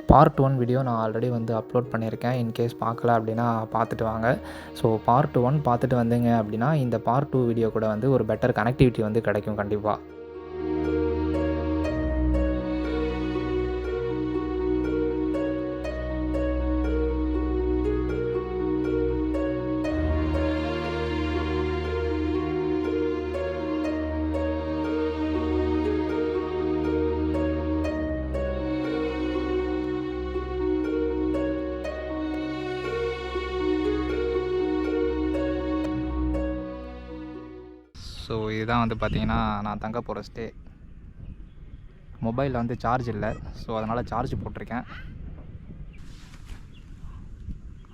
Part 1 video நான் already வந்து upload பண்ணியிருக்கேன். இன்கேஸ் பார்க்கல அப்படின்னா பார்த்துட்டு வாங்க. ஸோ பார்ட் 1 பார்த்துட்டு வந்தீங்க அப்படின்னா இந்த பார்ட் 2 வீடியோ கூட வந்து ஒரு பெட்டர் கனெக்டிவிட்டி வந்து கிடைக்கும் கண்டிப்பாக. ஸோ இதுதான் வந்து பார்த்திங்கன்னா நான் தங்க போகிற ஸ்டே. மொபைலில் வந்து சார்ஜ் இல்லை, ஸோ அதனால் சார்ஜ் போட்டிருக்கேன்.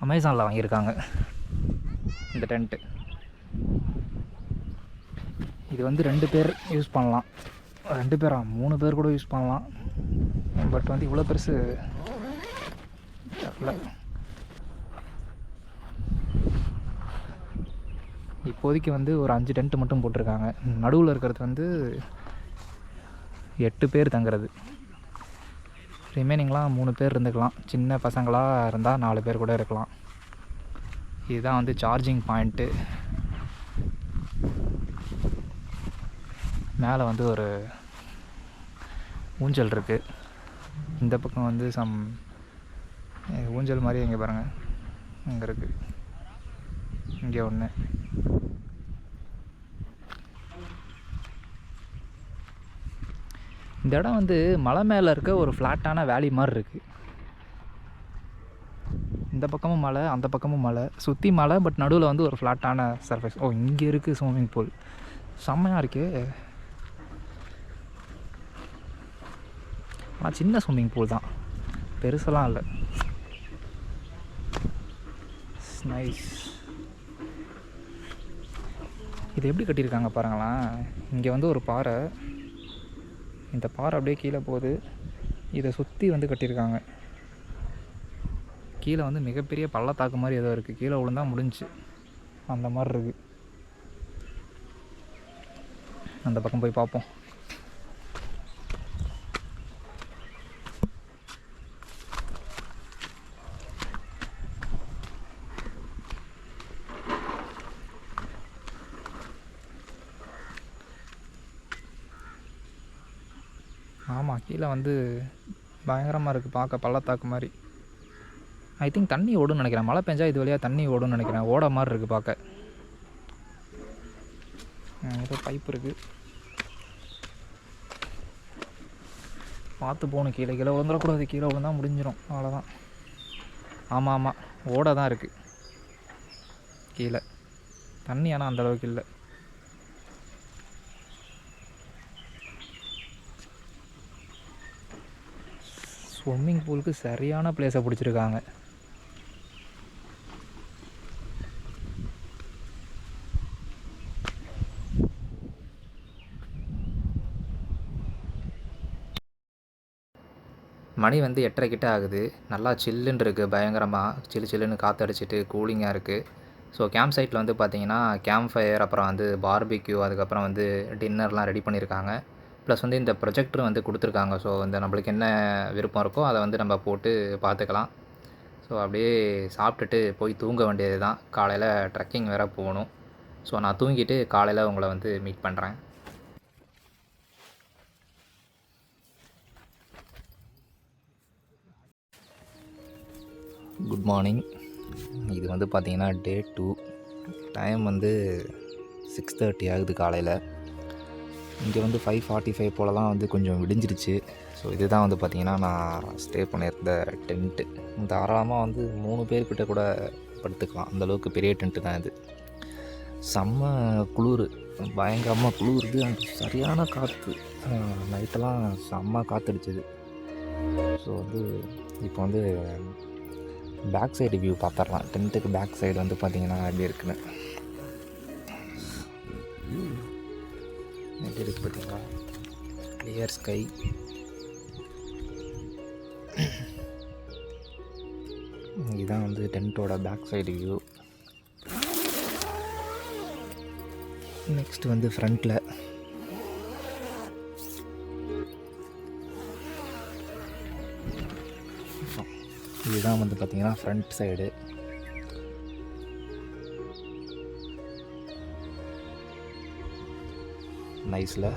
அமேசானில் வாங்கியிருக்காங்க இந்த டென்ட்டு. இது வந்து 2 பேர் யூஸ் பண்ணலாம், 2 பேரா 3 பேர் கூட யூஸ் பண்ணலாம். பட் வந்து இவ்வளோ பெருசு இல்லை. இப்போதைக்கு வந்து ஒரு 5 டென்ட்டு மட்டும் போட்டிருக்காங்க. நடுவில் இருக்கிறது வந்து 8 பேர் தங்குறது. ரிமைனிங்லாம் 3 பேர் இருந்துக்கலாம். சின்ன பசங்களாக இருந்தால் 4 பேர் கூட இருக்கலாம். இதுதான் வந்து சார்ஜிங் பாயிண்ட்டு. மேலே வந்து ஒரு ஊஞ்சல் இருக்குது. இந்த பக்கம் வந்து ஊஞ்சல் மாதிரி இங்கே பாருங்கள், இங்கே இருக்குது, இங்கே ஒன்று. இந்த இடம் வந்து மலை மேலே இருக்க ஒரு ஃப்ளாட்டான வேலி மாதிரி இருக்குது. இந்த பக்கமும் மலை, அந்த பக்கமும் மலை, சுற்றி மலை, பட் நடுவில் வந்து ஒரு ஃப்ளாட்டான சர்ஃபேஸ். ஓ, இங்கே இருக்குது ஸ்விம்மிங் பூல். செம்மையாக இருக்கே. ஆனால் சின்ன ஸ்விம்மிங் பூல் தான், பெருசெல்லாம் இல்லை. நைஸ். இது எப்படி கட்டியிருக்காங்க பாருங்களேன். இங்கே வந்து ஒரு பாறை, இந்த பாறை அப்படியே கீழே போகுது. இதை சுற்றி வந்து கட்டியிருக்காங்க. கீழே வந்து மிகப்பெரிய பள்ளத்தாக்கு மாதிரி ஏதோ இருக்குது. கீழே விழுந்தா முடிஞ்சு அந்த மாதிரி இருக்குது. அந்த பக்கம் போய் பார்ப்போம். ஆமாம், கீழே வந்து பயங்கரமாக இருக்குது பார்க்க, பள்ளத்தாக்கு மாதிரி. ஐ திங்க் தண்ணி ஓடுன்னு நினைக்கிறேன். மழை பெஞ்சா இது வழியாக தண்ணி ஓடுன்னு நினைக்கிறேன். ஓட மாதிரி இருக்குது பார்க்க. ஏதோ பைப் இருக்குது, பார்த்து போகணும். கீழே கீழே விழுந்துடக்கூடாது. கீழே விழுந்தால் முடிஞ்சிடும், அவ்வளோதான். ஆமாம் ஆமாம், ஓட தான் இருக்குது கீழே. தண்ணி ஆனால் அந்தளவுக்கு இல்லை. ஸ்விம்மிங் பூலுக்கு சரியான பிளேஸை பிடிச்சிருக்காங்க. மணி வந்து 8:30 கிட்ட ஆகுது. நல்லா சில்லுன்னு இருக்குது, பயங்கரமாக சில்லுன்னு காற்றடிச்சிட்டு கூலிங்காக இருக்குது. ஸோ கேம்ப் சைட்டில் வந்து பார்த்திங்கன்னா கேம்ப் ஃபயர், அப்புறம் வந்து பார்பிக்யூ, அதுக்கப்புறம் வந்து டின்னர்லாம் ரெடி பண்ணியிருக்காங்க. ப்ளஸ் வந்து இந்த ப்ரொஜெக்டரும் வந்து கொடுத்துருக்காங்க. ஸோ இந்த நம்மளுக்கு என்ன விருப்பம் இருக்கோ அதை வந்து நம்ம போட்டு பார்த்துக்கலாம். ஸோ அப்படியே சாப்பிட்டுட்டு போய் தூங்க வேண்டியது தான். காலையில் ட்ரெக்கிங் வேறு போகணும். ஸோ நான் தூங்கிட்டு காலையில் உங்களை வந்து மீட் பண்ணுறேன். Good morning. இது வந்து பார்த்திங்கன்னா டே 2. டைம் வந்து 6:30 ஆகுது காலையில். இங்கே வந்து 5:45 போலலாம் வந்து கொஞ்சம் விடிஞ்சிருச்சு. ஸோ இதுதான் வந்து பார்த்திங்கன்னா நான் ஸ்டே பண்ணியிருந்த டென்ட்டு. தாராளமாக வந்து 3 பேர்கிட்ட கூட படுத்துக்கலாம், அந்தளவுக்கு பெரிய டென்ட்டு தான் இது. செம்ம குளிர், பயங்கரமாக குளிருது. அந்த சரியான காற்று, நைட்டெல்லாம் செம்ம காற்றடிச்சிது. ஸோ வந்து இப்போ வந்து பேக் சைடு வியூ பார்த்துடலாம். டென்ட்டுக்கு பேக் சைடு வந்து பார்த்திங்கன்னா எப்படி இருக்குன்னு. எப்படி இருக்குது பார்த்தீங்களா, கிளியர் ஸ்கை. இதுதான் வந்து டென்ட்டோட பேக் சைடு வியூ. நெக்ஸ்ட் வந்து ஃப்ரண்ட்டில் இதுதான் வந்து பார்த்திங்கன்னா ஃப்ரண்ட் சைடு. நைஸில்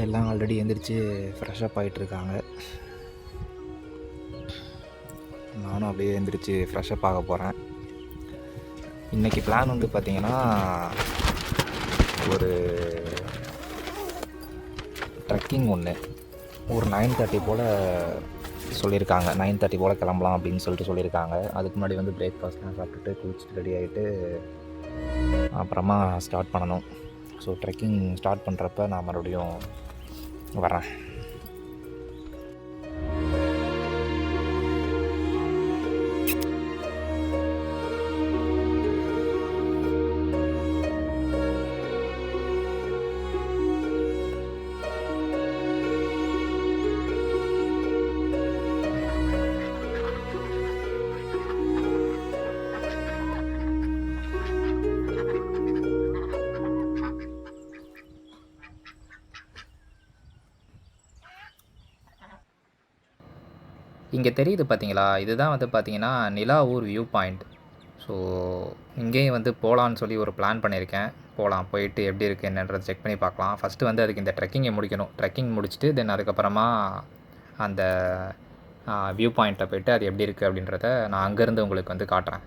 எல்லாம் ஆல்ரெடி எழுந்திரிச்சு ஃப்ரெஷ்ஷப் ஆகிட்டுருக்காங்க. நானும் அப்படியே எழுந்திரிச்சு ஃப்ரெஷ்ஷப் ஆக போகிறேன். இன்றைக்கி பிளான் வந்து பார்த்திங்கன்னா ஒரு ட்ரெக்கிங் ஒன்று ஒரு 9:30 போல் சொல்லியிருக்காங்க. 9:30 போல் கிளம்பலாம் அப்படின்னு சொல்லிட்டு சொல்லியிருக்காங்க. அதுக்கு முன்னாடி வந்து பிரேக்ஃபாஸ்ட்லாம் சாப்பிட்டுட்டு குளிச்சுட்டு ரெடி ஆகிட்டு அப்புறமா ஸ்டார்ட் பண்ணணும். ஸோ ட்ரெக்கிங் ஸ்டார்ட் பண்ணுறப்ப நான் மறுபடியும் வரேன். இங்கே தெரியுது பார்த்தீங்களா, இதுதான் வந்து பார்த்தீங்கன்னா நிலாவூர் வியூ பாயிண்ட். ஸோ இங்கேயும் வந்து போகலான்னு சொல்லி ஒரு பிளான் பண்ணியிருக்கேன். போகலாம், போயிட்டு எப்படி இருக்குது என்னன்றதை செக் பண்ணி பார்க்கலாம். ஃபஸ்ட்டு வந்து அதுக்கு இந்த ட்ரெக்கிங்கை முடிக்கணும். ட்ரெக்கிங் முடிச்சுட்டு தென் அதுக்கப்புறமா அந்த வியூ பாயிண்ட்டில் போய்ட்டு அது எப்படி இருக்குது அப்படின்றத நான் அங்கேருந்து உங்களுக்கு வந்து காட்டுறேன்.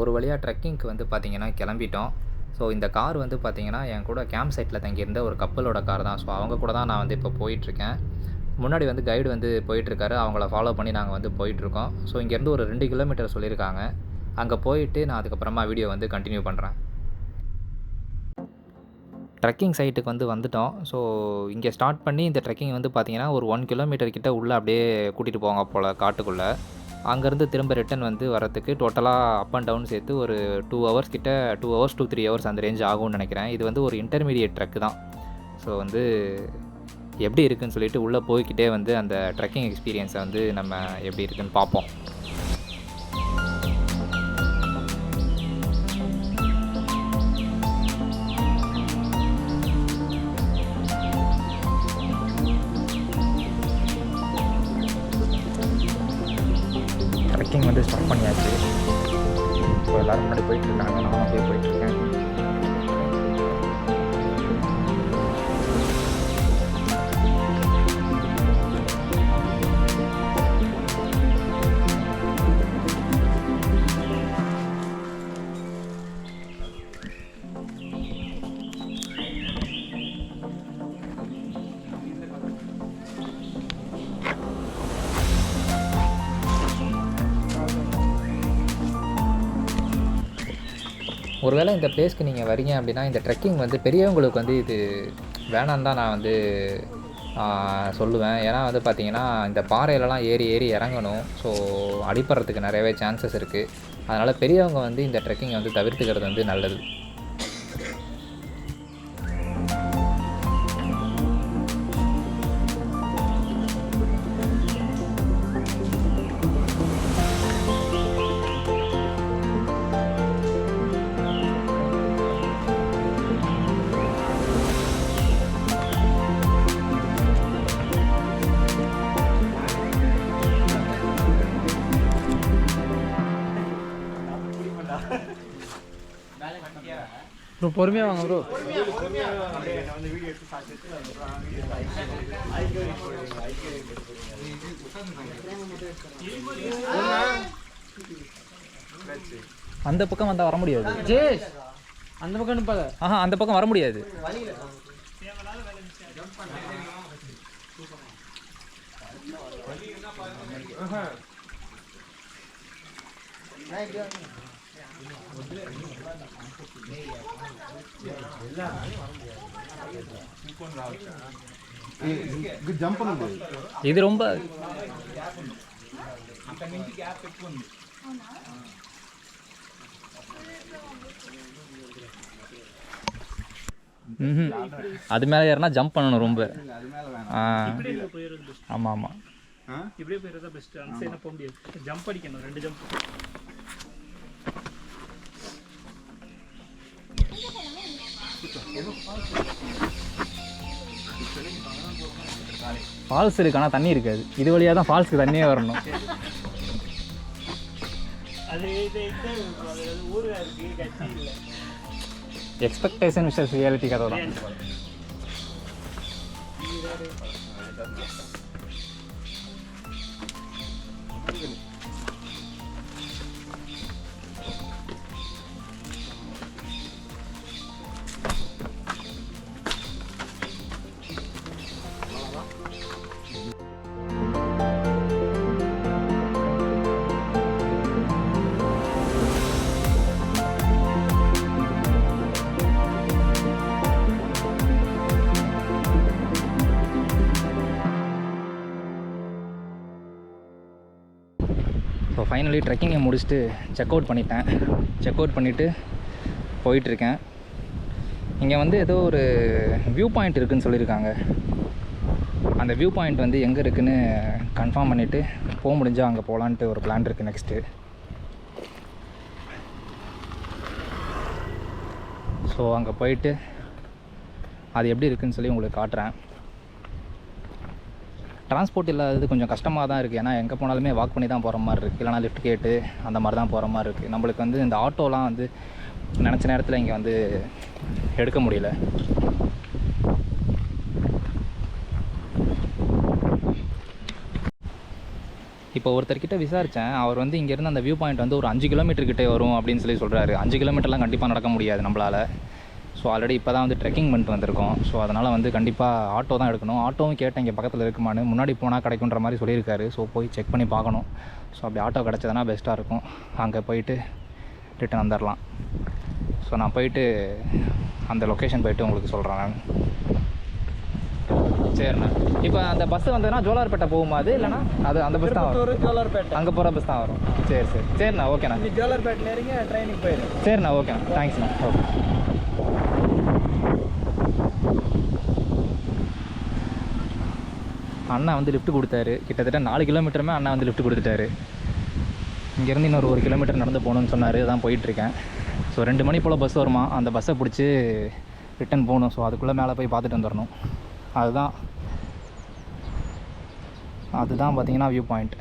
ஒரு வழியாக ட்ரெக்கிங்க்கு வந்து பார்த்திங்கன்னா கிளம்பிட்டோம். ஸோ இந்த கார் வந்து பார்த்திங்கன்னா என் கூட கேம்ப் சைட்டில் தங்கியிருந்த ஒரு கப்பலோட கார் தான். ஸோ அவங்க கூட தான் நான் வந்து இப்போ போயிட்டுருக்கேன். முன்னாடி வந்து கைடு வந்து போயிட்டுருக்காரு. அவங்கள ஃபாலோ பண்ணி நாங்கள் வந்து போயிட்டுருக்கோம். ஸோ இங்கேருந்து ஒரு 2 கிலோமீட்டர் சொல்லியிருக்காங்க. அங்கே போயிட்டு நான் அதுக்கப்புறமா வீடியோ வந்து கண்டினியூ பண்ணுறேன். ட்ரெக்கிங் சைட்டுக்கு வந்து வந்துட்டோம். ஸோ இங்கே ஸ்டார்ட் பண்ணி இந்த ட்ரெக்கிங் வந்து பார்த்திங்கன்னா ஒரு 1 கிலோமீட்டர் கிட்ட உள்ளே அப்படியே கூட்டிகிட்டு போவாங்க போல் காட்டுக்குள்ளே. அங்கேருந்து திரும்ப ரிட்டன் வந்து வரத்துக்கு டோட்டலாக அப் அண்ட் டவுன் சேர்த்து ஒரு 2 ஹவர்ஸ் கிட்ட 2 ஹவர்ஸ் to 3 ஹவர்ஸ் அந்த ரேஞ்ச் ஆகும்னு நினைக்கிறேன். இது வந்து ஒரு இன்டர்மீடியேட் ட்ரெக்கு தான். ஸோ வந்து எப்படி இருக்குதுன்னு சொல்லிட்டு உள்ளே போய்கிட்டே வந்து அந்த ட்ரெக்கிங் எக்ஸ்பீரியன்ஸை வந்து நம்ம எப்படி இருக்குதுன்னு பார்ப்போம். ட்ரெக்கிங் வந்து ஸ்டார்ட் பண்ணியாச்சு. இப்போ எல்லோரும் முன்னாடி போயிட்டுருக்காங்க, நானும் அப்படியே போயிட்டுருக்கேன். ஒருவேளை இந்த பிளேஸ்க்கு நீங்கள் வரீங்க அப்படின்னா இந்த ட்ரெக்கிங் வந்து பெரியவங்களுக்கு வந்து இது வேணான்னு தான் நான் வந்து சொல்லுவேன். ஏன்னா வந்து பார்த்திங்கன்னா இந்த பாறையிலலாம் ஏறி ஏறி இறங்கணும். ஸோ அடிப்படுறதுக்கு நிறையவே சான்சஸ் இருக்குது. அதனால் பெரியவங்க வந்து இந்த ட்ரெக்கிங்கை வந்து தவிர்த்துக்கிறது வந்து நல்லது. ப்ரோ பொறுமையாக வாங்க ப்ரோ. அந்த பக்கம் வந்தால் வர முடியாது. ஜேஷ் அந்த பக்கம் நிற்பாங்க. அந்த பக்கம் வர முடியாது. இது ரொம்ப அது மேலே ஏறினா ஜம்ப் பண்ணணும் ரொம்ப. ஆமாம் ஆமாம், இப்படியே போயிடுறதா பெஸ்ட். அந்த சைடு போக முடியாது, ஜம்ப் அடிக்கணும், 2 ஜம்ப். ஃபால்ஸ் இருக்கு, ஆனால் தண்ணி இருக்காது. இது வழியாக தான் ஃபால்ஸுக்கு தண்ணியே வரணும். எக்ஸ்பெக்டேஷன் விஷஸ் ரியாலிட்டி கதை தான். ஸோ ஃபைனலி ட்ரெக்கிங்கை முடிச்சுட்டு செக் அவுட் பண்ணிட்டேன். செக் அவுட் பண்ணிவிட்டு போயிட்டுருக்கேன். இங்கே வந்து ஏதோ ஒரு வியூ பாயிண்ட் இருக்குதுன்னு சொல்லியிருக்காங்க. அந்த வியூ பாயிண்ட் வந்து எங்கே இருக்குதுன்னு கன்ஃபார்ம் பண்ணிவிட்டு போக முடிஞ்சால் அங்கே போகலான்ட்டு ஒரு பிளான் இருக்குது நெக்ஸ்ட்டு. ஸோ அங்கே போயிட்டு அது எப்படி இருக்குதுன்னு சொல்லி உங்களுக்கு காட்டுறேன். டிரான்ஸ்போர்ட் இல்லாதது கொஞ்சம் கஷ்டமாக தான் இருக்குது. ஏன்னா எங்கே போனாலுமே வாக் பண்ணி தான் போகிற மாதிரி இருக்குது, இல்லைனா லிஃப்ட் கேட்டு அந்த மாதிரி தான் போகிற மாதிரி இருக்குது. நம்மளுக்கு வந்து இந்த ஆட்டோலாம் வந்து நினச்ச நேரத்தில் இங்கே வந்து எடுக்க முடியல. இப்போ ஒருத்தர்கிட்ட விசாரித்தேன். அவர் வந்து இங்கேருந்து அந்த வியூ பாயிண்ட் வந்து ஒரு 5 கிலோமீட்டர் கிட்டே வரும் அப்படின்னு சொல்லி சொல்கிறாரு. 5 கிலோமீட்டர்லாம் கண்டிப்பாக நடக்க முடியாது நம்மளால். ஸோ ஆல்ரெடி இப்போ தான் வந்து ட்ரெக்கிங் பண்ணிட்டு வந்திருக்கோம். ஸோ அதனால் வந்து கண்டிப்பாக ஆட்டோ தான் எடுக்கணும். ஆட்டோவும் கேட்டேன் இங்கே பக்கத்தில் இருக்குமான்னு. முன்னாடி போனால் கிடைக்குன்ற மாதிரி சொல்லியிருக்காரு. ஸோ போய் செக் பண்ணி பார்க்கணும். ஸோ அப்படி ஆட்டோ கிடச்சதுன்னா பெஸ்ட்டாக இருக்கும். அங்கே போயிட்டு ரிட்டன் வந்துடலாம். ஸோ நான் போயிட்டு அந்த லொக்கேஷன் போயிட்டு உங்களுக்கு சொல்கிறேன் நான். சரிண்ணா. இப்போ அந்த பஸ்ஸு வந்ததுன்னா ஜோலார்பேட்டை போகுமா அது, இல்லைனா அது அந்த பஸ் தான் வரும்? ஜோலார்பேட்டை அங்கே போகிற பஸ் தான் வரும். சரி சரி சரிண்ணா. ஓகேண்ணா. ஜோலார்பேட்டில் இறங்கி ட்ரெயினுக்கு போயிடும். சரிண்ணா. ஓகேண்ணா. தேங்க்ஸ்ண்ணா. ஓகே. அண்ணா வந்து லிஃப்ட் கொடுத்தாரு. கிட்டத்தட்ட 4 கிலோமீட்டருமே அண்ணா வந்து லிஃப்ட் கொடுத்துட்டாரு. இங்கேருந்து இன்னொரு 1 கிலோமீட்டர் நடந்து போகணுன்னு சொன்னார். அதான் போயிட்டுருக்கேன். ஸோ 2 மணி போல் பஸ் வருமா, அந்த பஸ்ஸை பிடிச்சி ரிட்டன் போகணும். ஸோ அதுக்குள்ளே மேலே போய் பார்த்துட்டு வந்துடணும். அதுதான் பார்த்தீங்கன்னா வியூ பாயிண்ட்.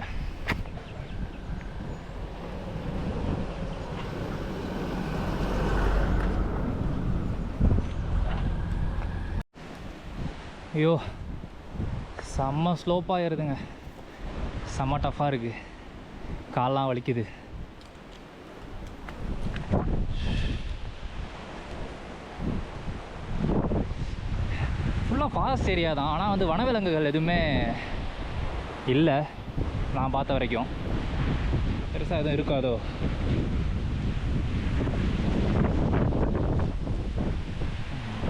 ஐயோ செம்ம ஸ்லோப்பாக ஏறுதுங்க. செம்ம டஃப்பாக இருக்குது. கால்லாம் வலிக்குது. ஃபுல்லாக ஃபாரஸ்ட் ஏரியா தான். ஆனால் வந்து வனவிலங்குகள் எதுவுமே இல்லை நான் பார்த்த வரைக்கும். பெருசாக எதுவும் இருக்காதோ.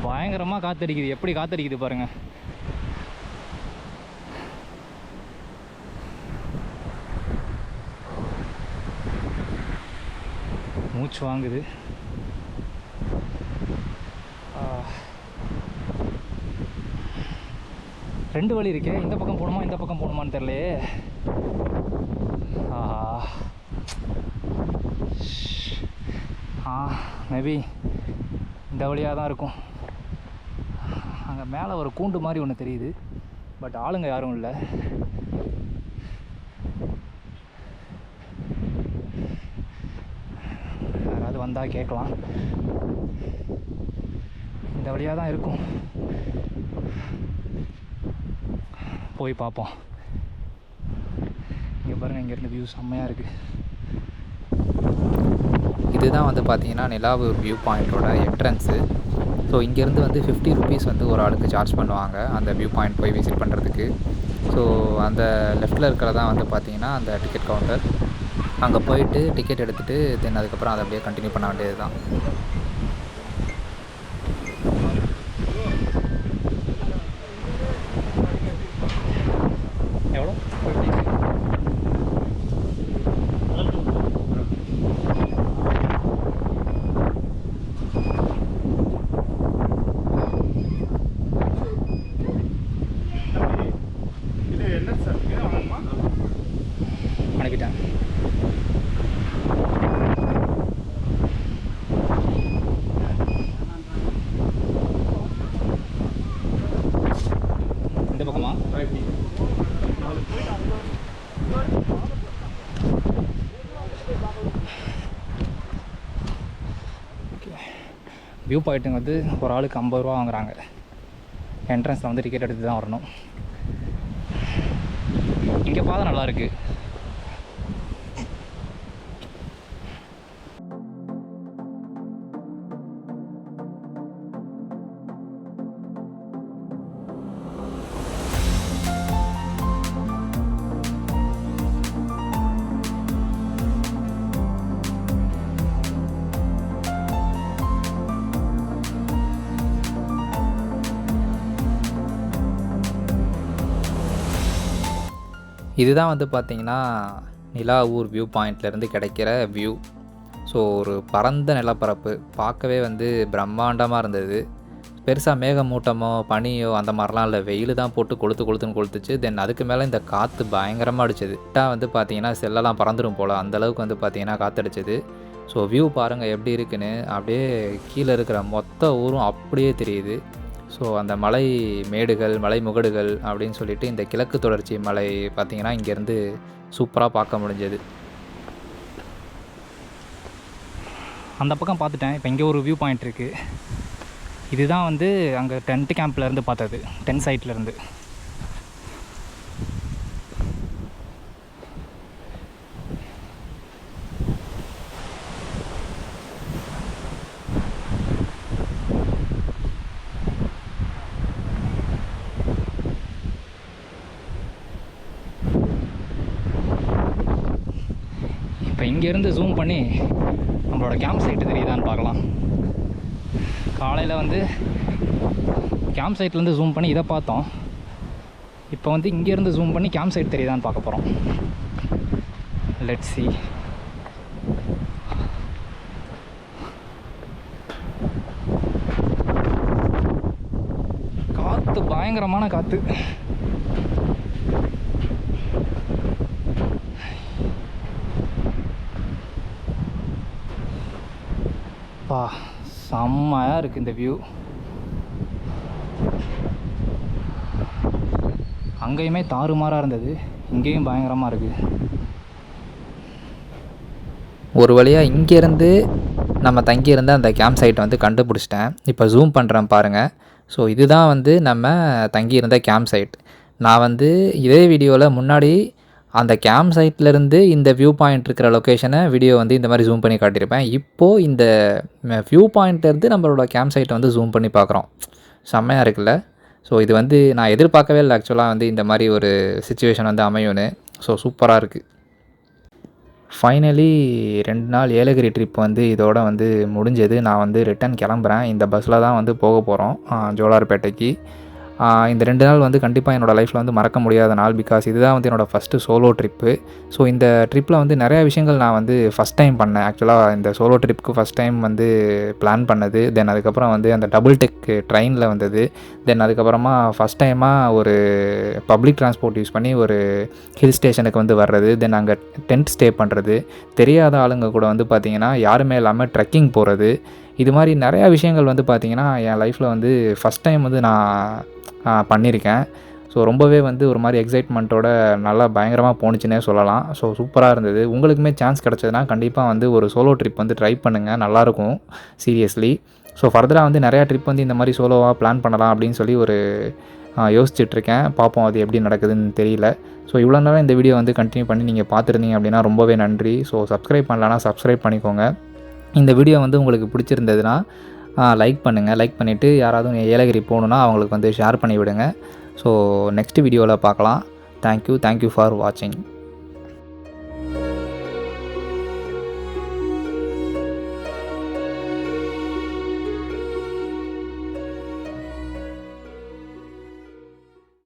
பயங்கரமாக காற்றடிக்குது. எப்படி காற்றடிக்குது பாருங்கள். மூச்சு வாங்குது. ரெண்டு வழி இருக்கே. இந்த பக்கம் போகணுமா இந்த பக்கம் போகணுமான்னு தெரியலையே. மேபி இந்த வழியாக தான் இருக்கும். அங்கே மேலே ஒரு கூண்டு மாதிரி ஒன்று தெரியுது. பட் ஆளுங்க யாரும் இல்லை. யாராவது வந்தால் கேட்கலாம். இந்த வழியாக தான் இருக்கும். போய் பார்ப்போம். இங்கே பாருங்கள், இங்கேருந்து வியூ செம்மையாக இருக்குது. இதுதான் வந்து பார்த்தீங்கன்னா நிலாவூர் வியூ பாயிண்ட்டோட என்ட்ரன்ஸு. ஸோ இங்கேருந்து வந்து 50 ருபீஸ் வந்து ஒரு ஆளுக்கு சார்ஜ் பண்ணுவாங்க அந்த வியூ பாயிண்ட் போய் விசிட் பண்ணுறதுக்கு. ஸோ அந்த லெஃப்ட்டில் இருக்கிறதான் வந்து பார்த்தீங்கன்னா அந்த டிக்கெட் கவுண்டர். அங்கே போயிட்டு டிக்கெட் எடுத்துகிட்டு தென் அதுக்கப்புறம் அதை அப்படியே கண்டினியூ பண்ண வேண்டியது தான். எவ்வளோ? அனுப்பிட்டேன். வியூ பாயிண்ட்டுங்க வந்து ஒரு ஆளுக்கு 50 ரூபா வாங்குறாங்க. என்ட்ரன்ஸில் வந்து டிக்கெட் எடுத்து தான் வரணும். இங்கே பாதை நல்லாயிருக்கு. இதுதான் வந்து பார்த்திங்கன்னா நிலாவூர் வியூ பாயிண்ட்லேருந்து கிடைக்கிற வியூ. ஸோ ஒரு பரந்த நிலப்பரப்பு பார்க்கவே வந்து பிரம்மாண்டமாக இருந்தது. பெருசாக மேகமூட்டமோ பனியோ அந்த மாதிரிலாம் இல்லை, வெயில் தான் போட்டு கொளுத்துன்னு கொளுத்துச்சு. தென் அதுக்கு மேலே இந்த காற்று பயங்கரமாக அடிச்சது. வந்து பார்த்திங்கன்னா செல்லெல்லாம் பறந்துடும் போல் அந்தளவுக்கு வந்து பார்த்திங்கன்னா காற்றடிச்சது. ஸோ வியூ பாருங்கள் எப்படி இருக்குன்னு. அப்படியே கீழே இருக்கிற மொத்த ஊரும் அப்படியே தெரியுது. ஸோ அந்த மலை மேடுகள், மலை முகடுகள் அப்படின்னு சொல்லிட்டு இந்த கிழக்கு தொடர்ச்சி மலை பார்த்திங்கன்னா இங்கேருந்து சூப்பராக பார்க்க முடிஞ்சது. அந்த பக்கம் பார்த்துட்டேன். இப்போ இங்கே ஒரு வியூ பாயிண்ட் இருக்குது. இதுதான் வந்து அங்கே டென்ட் கேம்ப்லேருந்து பார்த்தது, டென்ட் சைட்லேருந்து. இப்போ இங்கேருந்து ஜூம் பண்ணி நம்மளோட கேம்ப் சைட்டு தெரியுதான்னு பார்க்கலாம். காலையில் வந்து கேம்ப் சைட்லேருந்து ஜூம் பண்ணி இதை பார்த்தோம். இப்போ வந்து இங்கேருந்து ஜூம் பண்ணி கேம்ப் சைட் தெரியுதான்னு பார்க்க போகிறோம். Let's see. காற்று பயங்கரமான காற்று. செம்மையாக இருக்குது இந்த வியூ. அங்கேயுமே தாறுமாறாக இருந்தது, இங்கேயும் பயங்கரமாக இருக்குது. ஒரு வழியாக இங்கேருந்து நம்ம தங்கியிருந்த அந்த கேம்ப் சைட்டை வந்து கண்டுபிடிச்சிட்டேன். இப்போ ஜூம் பண்ணுறேன் பாருங்கள். ஸோ இதுதான் வந்து நம்ம தங்கியிருந்த கேம்ப் சைட். நான் வந்து இதே வீடியோவில் முன்னாடி அந்த கேம்ப் சைட்லேருந்து இந்த வியூ பாயிண்ட் இருக்கிற லொக்கேஷனை வீடியோ வந்து இந்த மாதிரி ஜூம் பண்ணி காட்டியிருப்பேன். இப்போது இந்த வியூ பாயிண்ட்லேருந்து நம்மளோட கேம்ப் சைட்டை வந்து ஜூம் பண்ணி பார்க்குறோம். செம்மையாக இருக்குல்ல? ஸோ இது வந்து நான் எதிர்பார்க்கவே இல்லை ஆக்சுவலாக வந்து இந்த மாதிரி ஒரு சிச்சுவேஷன் வந்து அமையும்னு. ஸோ சூப்பராக இருக்குது. ஃபைனலி 2 நாள் ஏலகிரி ட்ரிப் வந்து இதோட வந்து முடிஞ்சது. நான் வந்து ரிட்டன் கிளம்புறேன். இந்த பஸ்ஸில் தான் வந்து போக போகிறோம் ஜோலார்பேட்டைக்கு. இந்த 2 நாள் வந்து கண்டிப்பாக என்னோடய லைஃப்பில் வந்து மறக்க முடியாத நாள். பிகாஸ் இதுதான் வந்து என்னோடய ஃபஸ்ட்டு சோலோ ட்ரிப்பு. ஸோ இந்த ட்ரிப்பில் வந்து நிறையா விஷயங்கள் நான் வந்து ஃபஸ்ட் டைம் பண்ணேன். ஆக்சுவலாக இந்த சோலோ ட்ரிப்புக்கு ஃபஸ்ட் டைம் வந்து பிளான் பண்ணது. தென் அதுக்கப்புறம் வந்து அந்த டபுள் டெக் ட்ரெயினில் வந்தது. தென் அதுக்கப்புறமா ஃபஸ்ட் டைமாக ஒரு பப்ளிக் டிரான்ஸ்போர்ட் யூஸ் பண்ணி ஒரு ஹில் ஸ்டேஷனுக்கு வந்து வர்றது. தென் அங்கே டென்ட் ஸ்டே பண்ணுறது, தெரியாத ஆளுங்க கூட வந்து பார்த்திங்கன்னா யாருமே இல்லாமல் ட்ரெக்கிங் போகிறது. இது மாதிரி நிறையா விஷயங்கள் வந்து பார்த்திங்கன்னா என் லைஃப்பில் வந்து ஃபஸ்ட் டைம் வந்து நான் பண்ணியிருக்கேன். ஸோ ரொம்பவே வந்து ஒரு மாதிரி எக்ஸைட்மெண்ட்டோட நல்லா பயங்கரமாக போணுச்சுன்னே சொல்லலாம். ஸோ சூப்பராக இருந்தது. உங்களுக்குமே சான்ஸ் கிடச்சதுன்னா கண்டிப்பாக வந்து ஒரு சோலோ ட்ரிப் வந்து ட்ரை பண்ணுங்கள், நல்லாயிருக்கும் சீரியஸ்லி. ஸோ ஃபர்தராக வந்து நிறையா ட்ரிப் வந்து இந்த மாதிரி சோலோவாக பிளான் பண்ணலாம் அப்படின்னு சொல்லி ஒரு யோசிச்சுட்ருக்கேன். பார்ப்போம் அது எப்படி நடக்குதுன்னு தெரியல. ஸோ இவ்வளோ நேரம் இந்த வீடியோ வந்து கண்டினியூ பண்ணி நீங்கள் பார்த்துருந்தீங்க அப்படின்னா ரொம்பவே நன்றி. ஸோ சப்ஸ்கிரைப் பண்ணலன்னா சப்ஸ்கிரைப் பண்ணிக்கோங்க. இந்த வீடியோ வந்து உங்களுக்கு பிடிச்சிருந்ததுன்னா லைக் பண்ணுங்கள். லைக் பண்ணிவிட்டு யாராவது ஏலகிரி போகணுன்னா அவங்களுக்கு வந்து ஷேர் பண்ணி விடுங்க. ஸோ நெக்ஸ்ட் வீடியோவில் பார்க்கலாம். தேங்க்யூ ஃபார் வாட்சிங்.